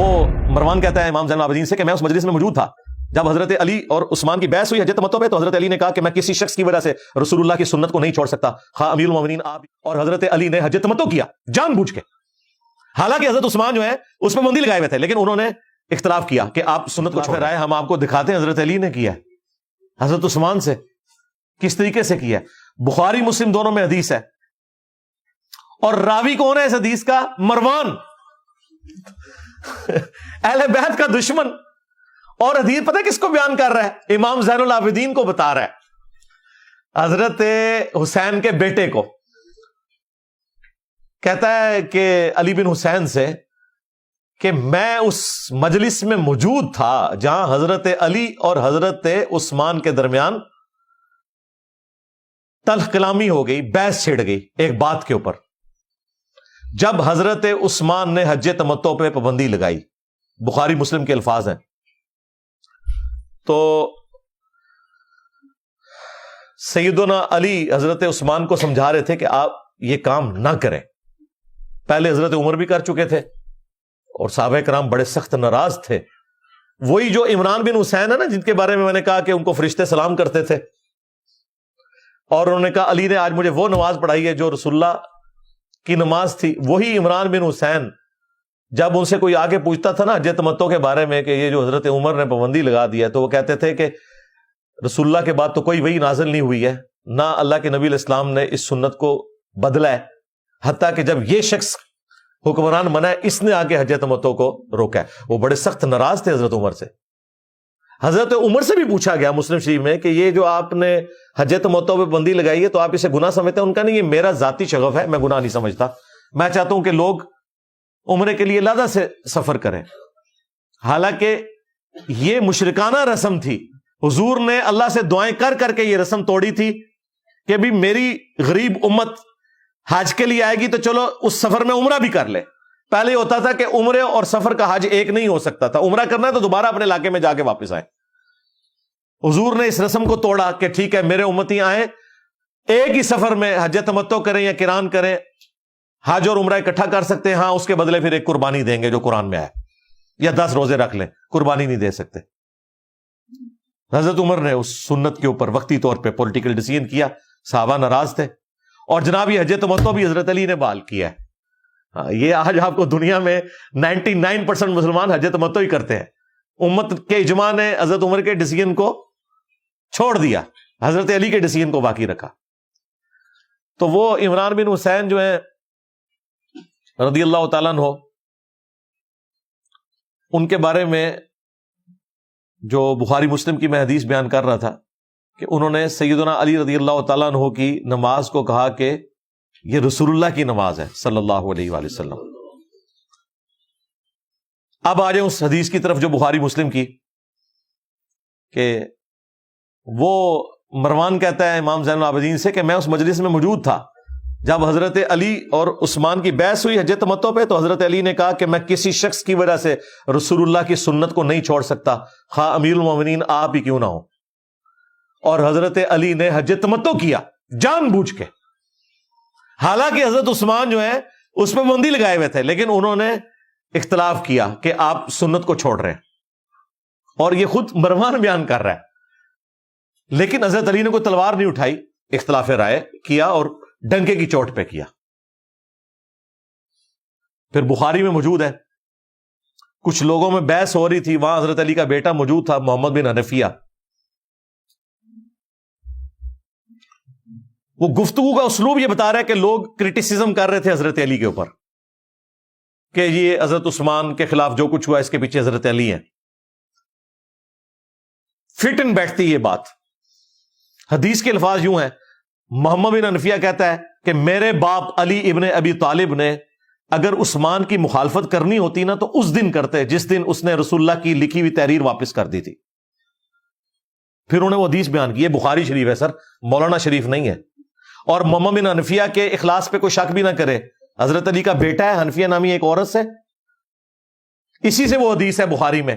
وہ مروان کہتا ہے امام زین العابدین سے کہ میں اس مجلس میں موجود تھا جب حضرت علی اور عثمان کی بحث ہوئی حج تمتع پہ، تو حضرت علی نے کہا کہ میں کسی شخص کی وجہ سے رسول اللہ کی سنت کو نہیں چھوڑ سکتا، خواہ امیر المومنین آپ، اور حضرت علی نے حج تمتع کیا جان بوجھ کے، حالانکہ حضرت عثمان جو ہے اس پہ بندی لگائے ہوئے تھے، لیکن انہوں نے اختلاف کیا کہ آپ سنت کو چھوڑ رہے ہیں۔ ہم آپ کو دکھاتے ہیں حضرت علی نے کیا ہے حضرت عثمان سے کس طریقے سے کیا ہے۔ بخاری مسلم دونوں میں حدیث ہے، اور راوی کون ہے اس حدیث کا؟ مروان، اہل بیت کا دشمن، اور حدیث پتہ کس کو بیان کر رہا ہے؟ امام زین العابدین کو بتا رہا ہے، حضرت حسین کے بیٹے کو۔ کہتا ہے کہ علی بن حسین سے کہ میں اس مجلس میں موجود تھا جہاں حضرت علی اور حضرت عثمان کے درمیان تلخ کلامی ہو گئی، بحث چھڑ گئی ایک بات کے اوپر، جب حضرت عثمان نے حج تمتع پہ پابندی لگائی۔ بخاری مسلم کے الفاظ ہیں۔ تو سیدنا علی حضرت عثمان کو سمجھا رہے تھے کہ آپ یہ کام نہ کریں۔ پہلے حضرت عمر بھی کر چکے تھے اور صحابہ کرام بڑے سخت ناراض تھے۔ وہی جو عمران بن حسین ہے نا، جن کے بارے میں نے کہا کہ ان کو فرشتے سلام کرتے تھے، اور انہوں نے کہا علی نے آج مجھے وہ نماز پڑھائی ہے جو رسول اللہ کی نماز تھی۔ وہی عمران بن حسین جب ان سے کوئی آگے پوچھتا تھا نا حج تمتع کے بارے میں کہ یہ جو حضرت عمر نے پابندی لگا دی ہے، تو وہ کہتے تھے کہ رسول اللہ کے بعد تو کوئی وحی نازل نہیں ہوئی ہے، نہ اللہ کے نبی علیہ السلام نے اس سنت کو بدلا ہے، حتیٰ کہ جب یہ شخص حکمران بنا ہے اس نے آگے حج تمتع کو روکا ہے۔ وہ بڑے سخت ناراض تھے حضرت عمر سے۔ حضرت عمر سے بھی پوچھا گیا مسلم شریف میں کہ یہ جو آپ نے حج تمتع پہ بندی لگائی ہے تو آپ اسے گناہ سمجھتے ہیں؟ ان کا نہیں، یہ میرا ذاتی شغف ہے، میں گناہ نہیں سمجھتا، میں چاہتا ہوں کہ لوگ عمرے کے لیے لادہ سے سفر کریں۔ حالانکہ یہ مشرکانہ رسم تھی، حضور نے اللہ سے دعائیں کر کر کے یہ رسم توڑی تھی کہ بھی میری غریب امت حج کے لیے آئے گی تو چلو اس سفر میں عمرہ بھی کر لے۔ پہلے ہوتا تھا کہ عمرے اور سفر کا حج ایک نہیں ہو سکتا تھا، عمرہ کرنا ہے تو دوبارہ اپنے علاقے میں جا کے واپس آئے۔ حضور نے اس رسم کو توڑا کہ ٹھیک ہے میرے امتی آئیں، ایک ہی سفر میں حج تمتع کریں یا قران کریں، حج اور عمرہ اکٹھا کر سکتے ہیں، ہاں اس کے بدلے پھر ایک قربانی دیں گے جو قرآن میں آئے، یا 10 روزے رکھ لیں، قربانی نہیں دے سکتے۔ حضرت عمر نے اس سنت کے اوپر وقتی طور پہ پولیٹیکل ڈیسیژن کیا، صحابہ ناراض تھے، اور جناب یہ حج تمتع بھی حضرت علی نے بحال کیا ہے۔ یہ آج آپ کو دنیا میں 99% مسلمان حج تمتع ہی کرتے ہیں۔ امت کے اجماع نے حضرت عمر کے ڈیسیژن کو چھوڑ دیا، حضرت علی کے ڈیسیژن کو باقی رکھا۔ تو وہ عمران بن حسین جو ہیں رضی اللہ تعالیٰ عنہ، ان کے بارے میں جو بخاری مسلم کی میں حدیث بیان کر رہا تھا کہ انہوں نے سیدنا علی رضی اللہ تعالیٰ عنہ کی نماز کو کہا کہ یہ رسول اللہ کی نماز ہے صلی اللہ علیہ وآلہ وسلم۔ اب آ جائیں اس حدیث کی طرف جو بخاری مسلم کی، کہ وہ مروان کہتا ہے امام زین العابدین سے کہ میں اس مجلس میں موجود تھا جب حضرت علی اور عثمان کی بحث ہوئی حج تمتع پہ، تو حضرت علی نے کہا کہ میں کسی شخص کی وجہ سے رسول اللہ کی سنت کو نہیں چھوڑ سکتا، خواہ امیر المومنین آپ ہی کیوں نہ ہو۔ اور حضرت علی نے حج تمتع کیا جان بوجھ کے، حالانکہ حضرت عثمان جو ہے اس پہ بندی لگائے ہوئے تھے، لیکن انہوں نے اختلاف کیا کہ آپ سنت کو چھوڑ رہے ہیں، اور یہ خود مروان بیان کر رہا ہے۔ لیکن حضرت علی نے کوئی تلوار نہیں اٹھائی، اختلاف رائے کیا اور ڈنکے کی چوٹ پہ کیا۔ پھر بخاری میں موجود ہے، کچھ لوگوں میں بحث ہو رہی تھی، وہاں حضرت علی کا بیٹا موجود تھا محمد بن حنفیہ، وہ گفتگو کا اسلوب یہ بتا رہا ہے کہ لوگ کرٹیسزم کر رہے تھے حضرت علی کے اوپر کہ یہ حضرت عثمان کے خلاف جو کچھ ہوا اس کے پیچھے حضرت علی ہیں۔ فٹ ان بیٹھتی یہ بات۔ حدیث کے الفاظ یوں ہیں، محمد بن حنفیہ کہتا ہے کہ میرے باپ علی ابن ابی طالب نے اگر عثمان کی مخالفت کرنی ہوتی نا تو اس دن کرتے جس دن اس نے رسول اللہ کی لکھی ہوئی تحریر واپس کر دی تھی۔ پھر انہوں نے وہ حدیث بیان کی، یہ بخاری شریف ہے سر، مولانا شریف نہیں ہے۔ اور محمد بن حنفیہ کے اخلاص پہ کوئی شک بھی نہ کرے، حضرت علی کا بیٹا ہے حنفیہ نامی ایک عورت سے، اسی سے وہ حدیث ہے بخاری میں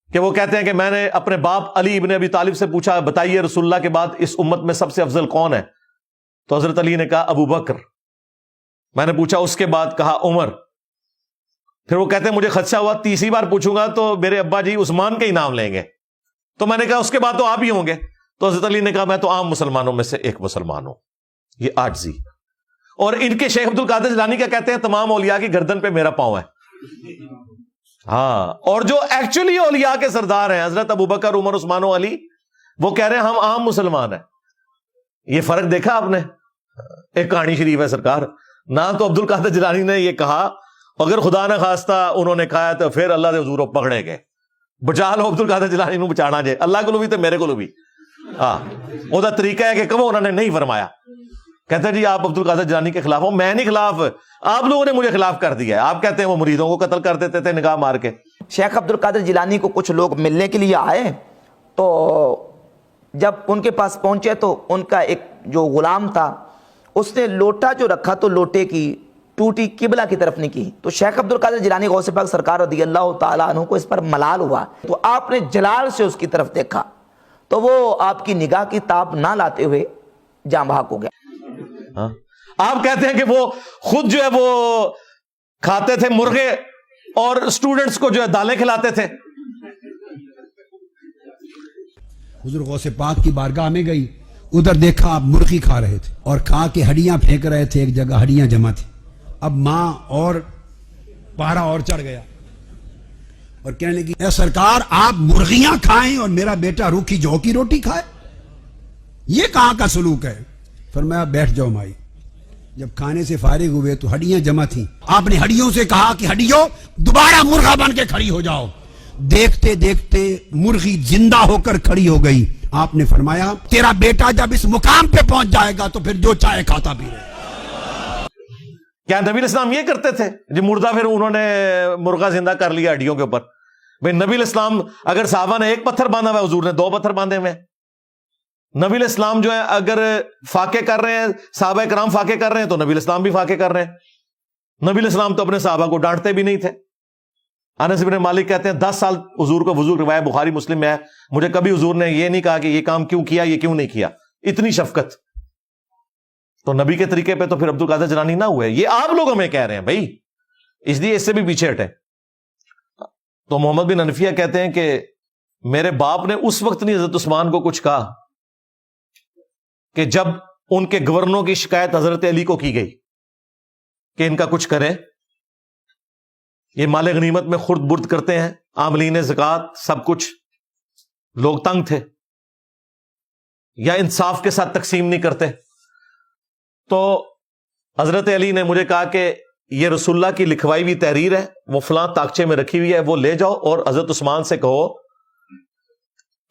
کہ وہ کہتے ہیں کہ میں نے اپنے باپ علی ابن ابی طالب سے پوچھا بتائیے رسول اللہ کے بعد اس امت میں سب سے افضل کون ہے؟ تو حضرت علی نے کہا ابو بکر۔ میں نے پوچھا اس کے بعد، کہا عمر۔ پھر وہ کہتے ہیں مجھے خدشہ ہوا تیسری بار پوچھوں گا تو میرے ابا جی عثمان کا ہی نام لیں گے. تو میں نے کہا اس کے بعد تو آپ ہی ہوں گے. تو حضرت علی نے کہا میں تو عام مسلمانوں میں سے ایک مسلمان ہوں. یہ عاجزی. اور ان کے شیخ عبد القادر جیلانی کیا کہتے ہیں؟ تمام اولیاء کی گردن پہ میرا پاؤں ہے. ہاں، اور جو ایکچولی اولیاء کے سردار ہیں حضرت ابوبکر، عمر، عثمان و علی، وہ کہہ رہے ہیں ہم عام مسلمان ہیں. یہ فرق دیکھا آپ نے؟ ایک کہانی شریف ہے سرکار. نہ تو عبد القادر جیلانی نے یہ کہا، اگر خدا نہ خواستہ انہوں نے کہا تو پھر اللہ دے حضور پکڑے گئے. بچا لو عبد القادر جیلانی نو بچانا جے، اللہ کو بھی تو میرے کو بھی. ہاں، وہ دا طریقہ ہے کہ کبھی انہوں نے نہیں فرمایا. کہتے ہیں جی آپ عبد القادر جیلانی کے خلاف ہو. میں نہیں خلاف، آپ لوگوں نے مجھے خلاف کر دیا ہے. آپ کہتے ہیں وہ مریدوں کو قتل کر دیتے تھے نگاہ مار کے. شیخ عبد القادر جیلانی کو کچھ لوگ ملنے کے لیے آئے، تو جب ان کے پاس پہنچے تو ان کا ایک جو غلام تھا اس نے لوٹا جو رکھا تو لوٹے کی ٹوٹی قبلہ کی طرف نہیں کی. تو شیخ عبد القادر جیلانی غوث پاک سرکار رضی اللہ تعالیٰ عنہ کو اس پر ملال ہوا. تو آپ نے جلال سے اس کی طرف دیکھا تو وہ آپ کی نگاہ کی تاب نہ لاتے ہوئے جاں بحق ہو گیا. آپ کہتے ہیں کہ وہ خود جو ہے وہ کھاتے تھے مرغے اور اسٹوڈنٹس کو جو ہے دالیں کھلاتے تھے. حضور غوث پاک کی بارگاہ میں گئی، ادھر دیکھا آپ مرغی کھا رہے تھے اور کھا کے ہڈیاں پھینک رہے تھے. ایک جگہ ہڈیاں جمع تھی. اب ماں اور پارا اور چڑھ گیا اور کہنے لگی اے سرکار آپ مرغیاں کھائیں اور میرا بیٹا روکھی جو کی روٹی کھائے، یہ کہاں کا سلوک ہے؟ فرمایا بیٹھ جاؤ مائی. جب کھانے سے فارغ ہوئے تو ہڈیاں جمع تھیں. آپ نے ہڈیوں سے کہا کہ ہڈیوں دوبارہ مرغا بن کے کھڑی ہو جاؤ. دیکھتے دیکھتے مرغی زندہ ہو کر کھڑی ہو گئی. آپ نے فرمایا تیرا بیٹا جب اس مقام پہ پہنچ جائے گا تو پھر جو چاہے کھاتا بھی رہے. کیا نبی الاسلام یہ کرتے تھے جی؟ مردہ پھر انہوں نے مرغا زندہ کر لیا ہڈیوں کے اوپر. بھائی نبی الاسلام اگر صحابہ نے ایک پتھر باندھا ہوا ہے، حضور نے 2 پتھر باندھے ہوئے. نبی الاسلام جو ہے اگر فاقے کر رہے ہیں، صحابہ کرام فاقے کر رہے ہیں تو نبی الاسلام بھی فاقے کر رہے ہیں. نبی الاسلام تو اپنے صحابہ کو ڈانٹتے بھی نہیں تھے. انس بن مالک کہتے ہیں 10 سال حضور کو وضو روایت بخاری مسلم میں ہے، مجھے کبھی حضور نے یہ نہیں کہا کہ یہ کام کیوں کیا، یہ کیوں نہیں کیا. اتنی شفقت. تو نبی کے طریقے پہ تو پھر عبد القادر جیلانی نہ ہوئے. یہ آپ لوگ ہمیں کہہ رہے ہیں بھائی، اس لیے اس سے بھی پیچھے ہٹے. تو محمد بن حنفیہ کہتے ہیں کہ میرے باپ نے اس وقت نہیں حضرت عثمان کو کچھ کہا کہ جب ان کے گورنروں کی شکایت حضرت علی کو کی گئی کہ ان کا کچھ کرے، یہ مال غنیمت میں خرد برد کرتے ہیں، عاملین زکوٰۃ سب کچھ، لوگ تنگ تھے یا انصاف کے ساتھ تقسیم نہیں کرتے. تو حضرت علی نے مجھے کہا کہ یہ رسول اللہ کی لکھوائی ہوئی تحریر ہے، وہ فلاں تاکچے میں رکھی ہوئی ہے، وہ لے جاؤ اور حضرت عثمان سے کہو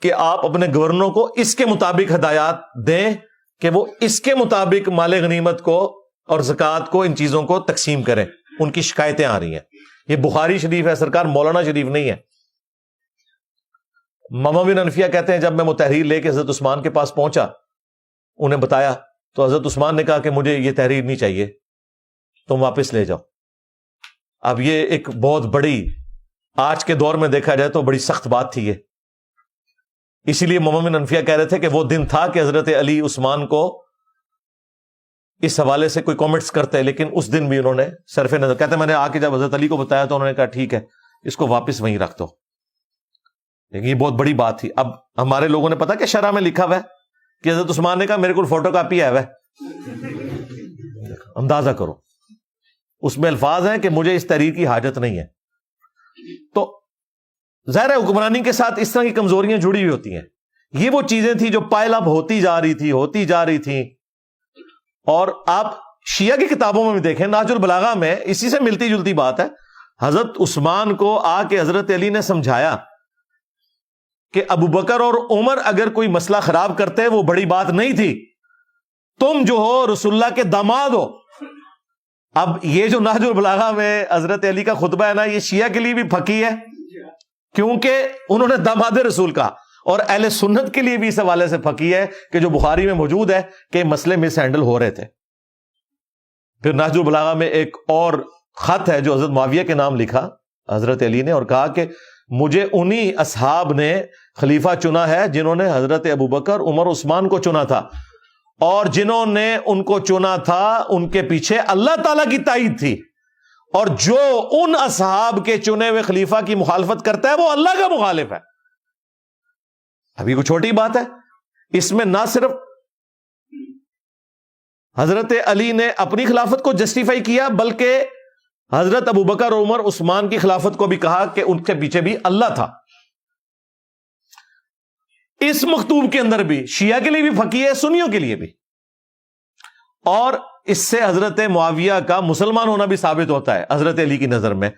کہ آپ اپنے گورنروں کو اس کے مطابق ہدایات دیں کہ وہ اس کے مطابق مال غنیمت کو اور زکوٰۃ کو، ان چیزوں کو تقسیم کریں. ان کی شکایتیں آ رہی ہیں. یہ بخاری شریف ہے سرکار، مولانا شریف نہیں ہے. محمد بن حنفیہ کہتے ہیں جب میں وہ تحریر لے کے حضرت عثمان کے پاس پہنچا، انہیں بتایا تو حضرت عثمان نے کہا کہ مجھے یہ تحریر نہیں چاہیے، تم واپس لے جاؤ. اب یہ ایک بہت بڑی، آج کے دور میں دیکھا جائے تو بڑی سخت بات تھی یہ. اسی لیے محمد بن حنفیہ کہہ رہے تھے کہ وہ دن تھا کہ حضرت علی عثمان کو اس حوالے سے کوئی کامنٹس کرتے، لیکن اس دن بھی انہوں نے صرف نظر کہتے میں نے آ کے جب حضرت علی کو بتایا تو انہوں نے کہا ٹھیک ہے اس کو واپس وہیں رکھ دو. لیکن یہ بہت بڑی بات تھی. اب ہمارے لوگوں نے پتا کہ شرح میں لکھا ہوا ہے کہ حضرت عثمان نے کہا میرے کو فوٹو کاپی ہے، اندازہ کرو اس میں الفاظ ہیں کہ مجھے اس تحریر کی حاجت نہیں ہے. تو ظاہر ہے حکمرانی کے ساتھ اس طرح کی کمزوریاں جڑی ہوئی ہوتی ہیں. یہ وہ چیزیں تھیں جو پائل اپ ہوتی جا رہی تھی. اور آپ شیعہ کی کتابوں میں بھی دیکھیں، نہج البلاغہ میں اسی سے ملتی جلتی بات ہے. حضرت عثمان کو آ کے حضرت علی نے سمجھایا کہ ابو بکر اور عمر اگر کوئی مسئلہ خراب کرتے وہ بڑی بات نہیں تھی، تم جو ہو رسول اللہ کے داماد ہو. اب یہ جو نہج البلاغہ میں حضرت علی کا خطبہ ہے نا، یہ شیعہ کے لیے بھی پھکی ہے کیونکہ انہوں نے داماد رسول کہا، اور اہل سنت کے لیے بھی اس حوالے سے پھکی ہے کہ جو بخاری میں موجود ہے کہ مسئلے مس ہینڈل ہو رہے تھے. پھر نہج البلاغہ میں ایک اور خط ہے جو حضرت معاویہ کے نام لکھا حضرت علی نے، اور کہا کہ مجھے انہی اصحاب نے خلیفہ چنا ہے جنہوں نے حضرت ابوبکر، عمر، عثمان کو چنا تھا، اور جنہوں نے ان کو چنا تھا ان کے پیچھے اللہ تعالیٰ کی تائید تھی، اور جو ان اصحاب کے چنے ہوئے خلیفہ کی مخالفت کرتا ہے وہ اللہ کا مخالف ہے. ابھی کوئی چھوٹی بات ہے اس میں. نہ صرف حضرت علی نے اپنی خلافت کو جسٹیفائی کیا بلکہ حضرت ابوبکر اور عمر عثمان کی خلافت کو بھی کہا کہ ان کے پیچھے بھی اللہ تھا. اس مکتوب کے اندر بھی شیعہ کے لیے بھی پھکی ہے, سنیوں کے لیے بھی. اور اس سے حضرت معاویہ کا مسلمان ہونا بھی ثابت ہوتا ہے حضرت علی کی نظر میں,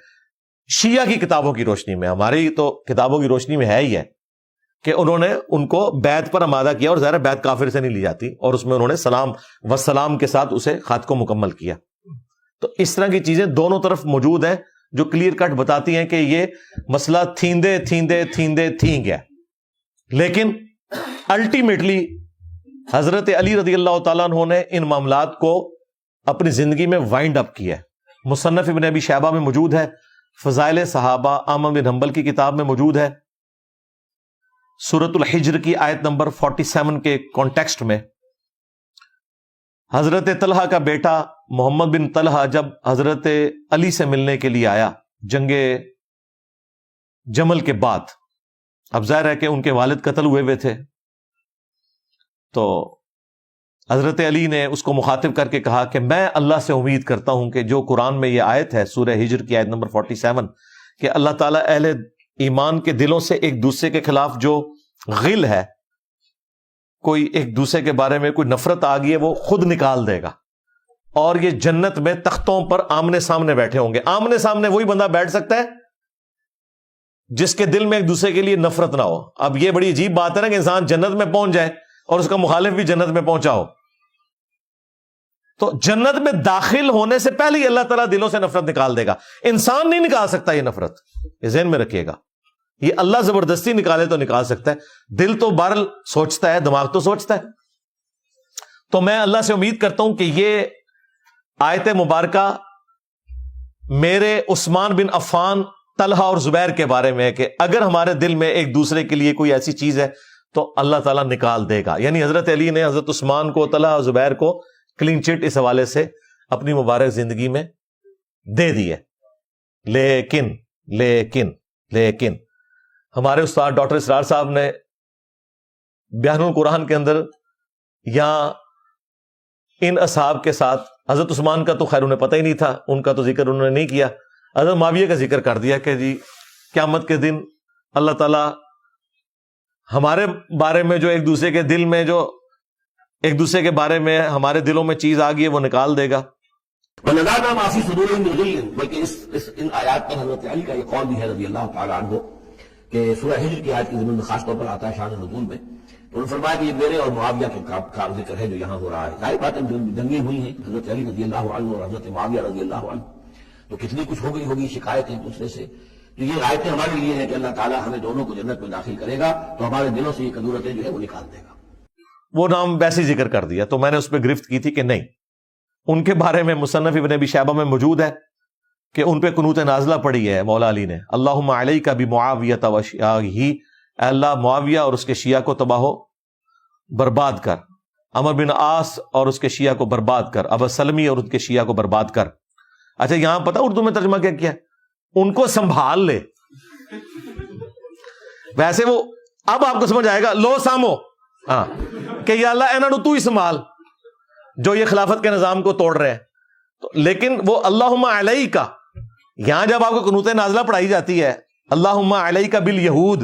شیعہ کی کتابوں کی روشنی میں. ہماری تو کتابوں کی روشنی میں ہے ہی ہے کہ انہوں نے ان کو بیعت پر آمادہ کیا, اور ظاہر بیعت کافر سے نہیں لی جاتی, اور اس میں انہوں نے سلام والسلام کے ساتھ اسے خط کو مکمل کیا. تو اس طرح کی چیزیں دونوں طرف موجود ہیں جو کلیئر کٹ بتاتی ہیں کہ یہ مسئلہ تھیندے تھیندے تھیندے تھیں گیا. لیکن الٹیمیٹلی حضرت علی رضی اللہ تعالیٰ عنہ نے ان معاملات کو اپنی زندگی میں وائنڈ اپ کیا ہے. مصنف ابن ابی شیبہ میں موجود ہے, فضائل صحابہ احمد بن حنبل کی کتاب میں موجود ہے. سورۃ الحجر کی آیت نمبر 47 کے کانٹیکسٹ میں حضرت طلحہ کا بیٹا محمد بن طلحہ جب حضرت علی سے ملنے کے لیے آیا جنگ جمل کے بعد, اب ظاہر ہے کہ ان کے والد قتل ہوئے تھے, تو حضرت علی نے اس کو مخاطب کر کے کہا کہ میں اللہ سے امید کرتا ہوں کہ جو قرآن میں یہ آیت ہے سورہ ہجر کی آیت نمبر 47 کہ اللہ تعالیٰ اہل ایمان کے دلوں سے ایک دوسرے کے خلاف جو غل ہے, کوئی ایک دوسرے کے بارے میں کوئی نفرت آ گئی ہے, وہ خود نکال دے گا, اور یہ جنت میں تختوں پر آمنے سامنے بیٹھے ہوں گے. آمنے سامنے وہی بندہ بیٹھ سکتا ہے جس کے دل میں ایک دوسرے کے لیے نفرت نہ ہو. اب یہ بڑی عجیب بات ہے نا کہ انسان جنت میں پہنچ جائے اور اس کا مخالف بھی جنت میں پہنچا ہو. تو جنت میں داخل ہونے سے پہلے ہی اللہ تعالیٰ دلوں سے نفرت نکال دے گا. انسان نہیں نکال سکتا یہ نفرت, یہ ذہن میں رکھیے گا. یہ اللہ زبردستی نکالے تو نکال سکتا ہے, دل تو بہرحال سوچتا ہے, دماغ تو سوچتا ہے. تو میں اللہ سے امید کرتا ہوں کہ یہ آیت مبارکہ میرے عثمان بن عفان, طلحہ اور زبیر کے بارے میں ہے کہ اگر ہمارے دل میں ایک دوسرے کے لیے کوئی ایسی چیز ہے تو اللہ تعالیٰ نکال دے گا. یعنی حضرت علی نے حضرت عثمان کو, طلحہ اور زبیر کو کلین چٹ اس حوالے سے اپنی مبارک زندگی میں دے دی ہے. لیکن لیکن لیکن ہمارے استاد ڈاکٹر اسرار صاحب نے بیان القرآن کے اندر یہاں ان اصحاب کے ساتھ حضرت عثمان کا تو خیر انہیں پتہ ہی نہیں تھا, ان کا تو ذکر انہوں نے نہیں کیا, حضرت معاویہ کا ذکر کر دیا کہ جی قیامت کے دن اللہ تعالیٰ ہمارے بارے میں جو ایک دوسرے کے دل میں جو ایک دوسرے کے بارے میں ہمارے دلوں میں چیز آ گئی ہے وہ نکال دے گا. وَنَزَعْنَا مَا فِي صُدُورِهِم مِّن غِلٍّ, بلکہ ان آیات پر حضرت علی کا یہ قول بھی ہے رضی اللہ تعالیٰ عنہ کہ سورہ ہجر کی آیت کی ضمن میں خاص طور پر آتا ہے شان نزول میں. تو انہوں نے فرمایا کہ یہ میرے اور معاویہ کے کا ذکر ہے جو یہاں ہو رہا ہے. ظاہر بات ہے جنگیں ہوئی ہیں حضرت علی رضی اللہ عنہ اور حضرت معاویہ رضی اللہ عنہ, تو کتنی کچھ ہو گئی ہوگی شکایت ایک دوسرے سے. تو یہ آیتیں ہمارے لیے ہے کہ اللہ تعالیٰ ہمیں دونوں کو جنت میں داخل کرے گا تو ہمارے دلوں سے یہ کدورتیں جو ہے وہ نکال دے گا. وہ نام ویسے ہی ذکر کر دیا, تو میں نے اس پہ گرفت کی تھی کہ نہیں, ان کے بارے میں مصنف ابن ابی شیبہ میں موجود ہے کہ ان پہ قنوت نازلہ پڑی ہے مولا علی نے, اللہم علیک بمعاویہ و شیعہ, اللہ معاویہ اور اس کے شیعہ کو تباہ و برباد کر, عمر بن عاص اور اس کے شیعہ کو برباد کر, ابو سلمی اور ان کے شیعہ کو برباد کر. اچھا یہاں پتہ اردو میں ترجمہ کیا کیا ہے, ان کو سنبھال لے. ویسے وہ اب آپ کو سمجھ آئے گا, لو سامو, ہاں کہ یا اللہ انہوں تو ہی سنبھال جو یہ خلافت کے نظام کو توڑ رہے ہیں. تو لیکن وہ اللہم علیک, یہاں جب آپ کو قنوت نازلہ پڑھائی جاتی ہے اللہم علیک بالیہود,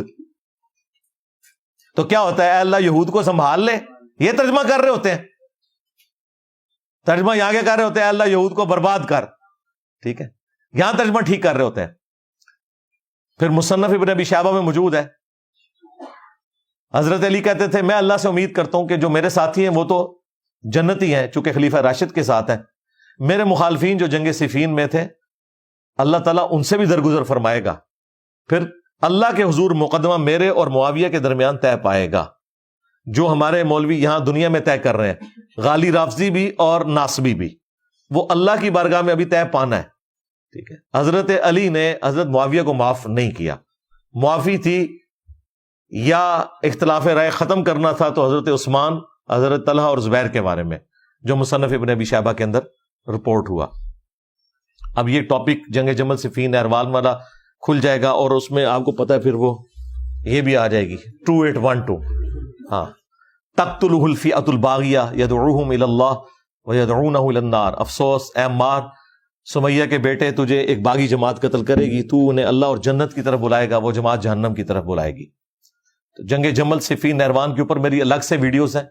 تو کیا ہوتا ہے اے اللہ یہود کو سنبھال لے, یہ ترجمہ کر رہے ہوتے ہیں. ترجمہ یہاں کیا کر رہے ہوتے ہیں, اللہ یہود کو برباد کر. ٹھیک ہے, یہاں ترجمہ ٹھیک کر رہے ہوتے ہیں. پھر مصنف ابن ابی شیبہ میں موجود ہے, حضرت علی کہتے تھے میں اللہ سے امید کرتا ہوں کہ جو میرے ساتھی ہیں وہ تو جنتی ہیں چونکہ خلیفہ راشد کے ساتھ ہیں, میرے مخالفین جو جنگ صفین میں تھے اللہ تعالیٰ ان سے بھی درگزر فرمائے گا, پھر اللہ کے حضور مقدمہ میرے اور معاویہ کے درمیان طے پائے گا, جو ہمارے مولوی یہاں دنیا میں طے کر رہے ہیں, غالی رافضی بھی اور ناصبی بھی, وہ اللہ کی بارگاہ میں ابھی طے پانا ہے. ٹھیک ہے, حضرت علی نے حضرت معاویہ کو معاف نہیں کیا. معافی تھی یا اختلاف رائے ختم کرنا تھا تو حضرت عثمان, حضرت طلحہ اور زبیر کے بارے میں جو مصنف ابن ابی شیبہ کے اندر رپورٹ ہوا. اب یہ ٹاپک جنگ جمل صفین احروال والا کھل جائے گا، اور اس میں آپ کو پتا ہے پھر وہ یہ بھی آ جائے گی 2812. ہاں، تقتلہ الفئۃ الباغیہ یدعوہم الی اللہ ویدعونہ الی النار. افسوس اے عمار، سمیہ کے بیٹے، تجھے ایک باغی جماعت قتل کرے گی، تو انہیں اللہ اور جنت کی طرف بلائے گا، وہ جماعت جہنم کی طرف بلائے گی. تو جنگ جمل صفین نہروان کے اوپر میری الگ سے ویڈیوز ہیں.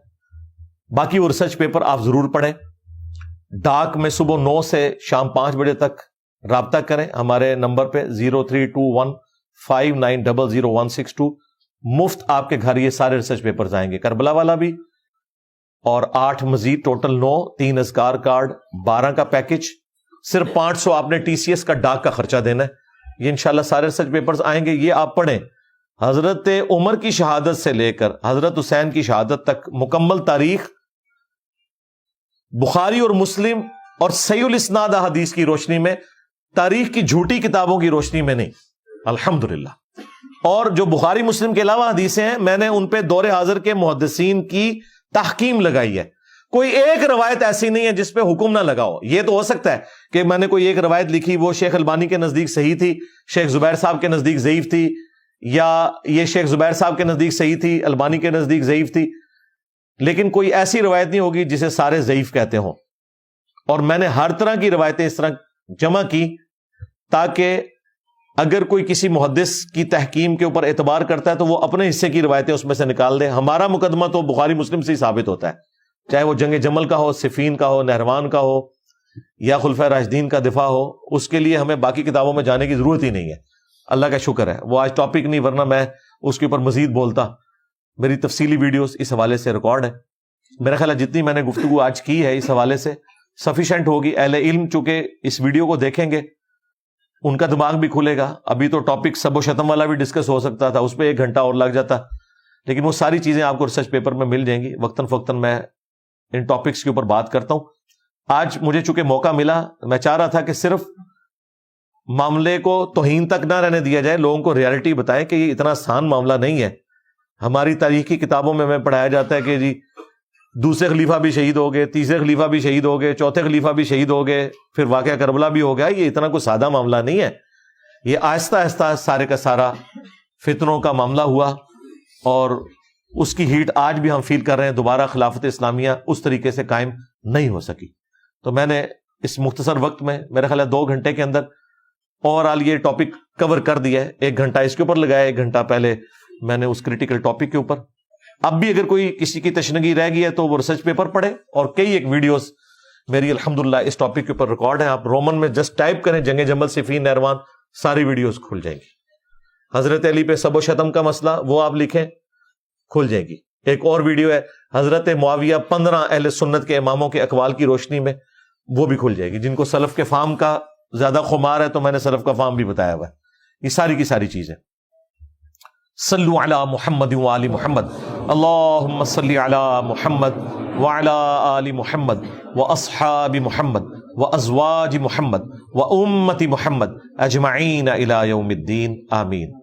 باقی وہ ریسرچ پیپر آپ ضرور پڑھیں. ڈاک میں صبح 9 سے شام 5 بجے تک رابطہ کریں ہمارے نمبر پہ 032159000162. مفت آپ کے گھر یہ سارے ریسرچ پیپرز آئیں گے، کربلا والا بھی، اور 8 مزید، ٹوٹل 9، 3 اذکار کارڈ، 12 کا پیکج. صرف 500 آپ نے ٹی سی ایس کا ڈاک کا خرچہ دینا ہے. یہ انشاءاللہ سارے ریسرچ پیپرز آئیں گے، یہ آپ پڑھیں. حضرت عمر کی شہادت سے لے کر حضرت حسین کی شہادت تک مکمل تاریخ بخاری اور مسلم اور صحیح الاسناد حدیث کی روشنی میں، تاریخ کی جھوٹی کتابوں کی روشنی میں نہیں، الحمدللہ. اور جو بخاری مسلم کے علاوہ حدیثیں ہیں، میں نے ان پہ دور حاضر کے محدثین کی تحکیم لگائی ہے. کوئی ایک روایت ایسی نہیں ہے جس پہ حکم نہ لگاؤ. یہ تو ہو سکتا ہے کہ میں نے کوئی ایک روایت لکھی، وہ شیخ البانی کے نزدیک صحیح تھی، شیخ زبیر صاحب کے نزدیک ضعیف تھی، یا یہ شیخ زبیر صاحب کے نزدیک صحیح تھی، البانی کے نزدیک ضعیف تھی، لیکن کوئی ایسی روایت نہیں ہوگی جسے سارے ضعیف کہتے ہوں. اور میں نے ہر طرح کی روایتیں اس طرح جمع کی تاکہ اگر کوئی کسی محدث کی تحکیم کے اوپر اعتبار کرتا ہے تو وہ اپنے حصے کی روایتیں اس میں سے نکال دے. ہمارا مقدمہ تو بخاری مسلم سے ہی ثابت ہوتا ہے، چاہے وہ جنگ جمل کا ہو، صفین کا ہو، نہروان کا ہو، یا خلفائے راشدین کا دفاع ہو. اس کے لیے ہمیں باقی کتابوں میں جانے کی ضرورت ہی نہیں ہے. اللہ کا شکر ہے وہ آج ٹاپک نہیں، ورنہ میں اس کے اوپر مزید بولتا. میری تفصیلی ویڈیوز اس حوالے سے ریکارڈ ہے. میرا خیال ہے جتنی میں نے گفتگو آج کی ہے اس حوالے سے سفیشینٹ ہوگی. اہل علم چونکہ اس ویڈیو کو دیکھیں گے ان کا دماغ بھی کھلے گا. ابھی تو ٹاپک سب و شتم والا بھی ڈسکس ہو سکتا تھا، اس پہ 1 گھنٹہ اور لگ جاتا، لیکن وہ ساری چیزیں آپ کو ریسرچ پیپر میں مل جائیں گی. وقتاً فوقتاً میں ان ٹاپکس کے اوپر بات کرتا ہوں. آج مجھے چونکہ موقع ملا، میں چاہ رہا تھا کہ صرف معاملے کو توہین تک نہ رہنے دیا جائے، لوگوں کو ریالٹی بتائیں کہ یہ اتنا آسان معاملہ نہیں ہے. ہماری تاریخی کتابوں میں ہمیں پڑھایا جاتا ہے کہ جی دوسرے خلیفہ بھی شہید ہو گئے، تیسرے خلیفہ بھی شہید ہو گئے، چوتھے خلیفہ بھی شہید ہو گئے، پھر واقعہ کربلا بھی ہو گیا. یہ اتنا کوئی سادہ معاملہ نہیں ہے. یہ آہستہ آہستہ سارے کا سارا فتنوں کا معاملہ ہوا، اور اس کی ہیٹ آج بھی ہم فیل کر رہے ہیں. دوبارہ خلافت اسلامیہ اس طریقے سے قائم نہیں ہو سکی. تو میں نے اس مختصر وقت میں، میرا خیال ہے 2 گھنٹے کے اندر اوور آل یہ ٹاپک کور کر دیا ہے. 1 گھنٹہ اس کے اوپر لگایا، 1 گھنٹہ پہلے میں نے اس کریٹیکل ٹاپک کے اوپر. اب بھی اگر کوئی کسی کی تشنگی رہ گئی ہے تو وہ ریسرچ پیپر پڑھے، اور کئی ایک ویڈیوز میری الحمدللہ اس ٹاپک کے اوپر ریکارڈ ہیں. آپ رومن میں جسٹ ٹائپ کریں جنگ جمل صفین نہروان، ساری ویڈیوز کھل جائیں گی. حضرت علی پہ سب و شتم کا مسئلہ، وہ آپ لکھیں، کھل جائے گی. ایک اور ویڈیو ہے حضرت معاویہ 15 اہل سنت کے اماموں کے اقوال کی روشنی میں، وہ بھی کھل جائے گی. جن کو سلف کے فہم کا زیادہ خمار ہے تو میں نے سلف کا فہم بھی بتایا ہوا ہے. یہ ساری کی ساری چیزیں. صلو علی محمد و آل محمد، اللہم صلی علی محمد وعلی آل محمد واصحاب محمد وازواج محمد وامت محمد اجمعین الی یوم الدین، آمین.